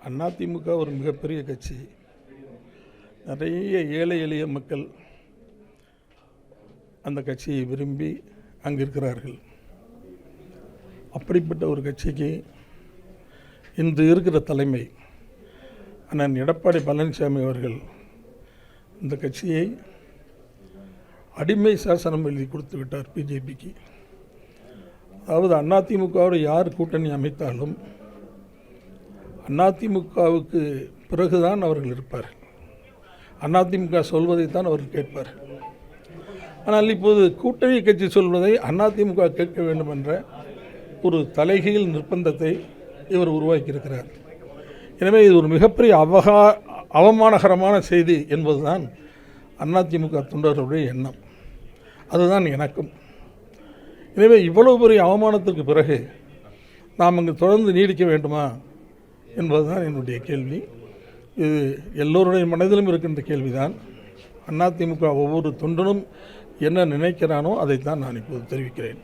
அதிமுக ஒரு மிகப்பெரிய கட்சி. நிறைய ஏழை எளிய மக்கள் அந்த கட்சியை விரும்பி அங்கே இருக்கிறார்கள். அப்படிப்பட்ட ஒரு கட்சிக்கு இன்று இருக்கிற தலைமை அண்ணன் எடப்பாடி பழனிசாமி அவர்கள் இந்த கட்சியை அடிமை சாசனம் எழுதி கொடுத்து விட்டார் பிஜேபிக்கு. அதாவது அதிமுகவோடு யார் கூட்டணி அமைத்தாலும் அதிமுகவுக்கு பிறகுதான் அவர்கள் இருப்பார்கள். அதிமுக சொல்வதைத்தான் அவர்கள் கேட்பார்கள். ஆனால் இப்போது கூட்டணி கட்சி சொல்வதை அதிமுக கேட்க வேண்டும் என்ற ஒரு தலைகீழ் நிர்பந்தத்தை இவர் உருவாக்கியிருக்கிறார். எனவே இது ஒரு மிகப்பெரிய அவமானகரமான செய்தி என்பதுதான் அதிமுக தொண்டர்களுடைய எண்ணம். அதுதான் எனக்கும். எனவே இவ்வளவு பெரிய அவமானத்திற்கு பிறகு நாம் அங்கு தொடர்ந்து நீடிக்க வேண்டுமா என்பதுதான் என்னுடைய கேள்வி. இது எல்லோருடைய மனதிலும் இருக்கின்ற கேள்விதான். அதிமுக ஒவ்வொரு தொண்டனும் என்ன நினைக்கிறானோ அதைத்தான் நான் இப்போது தெரிவிக்கிறேன்.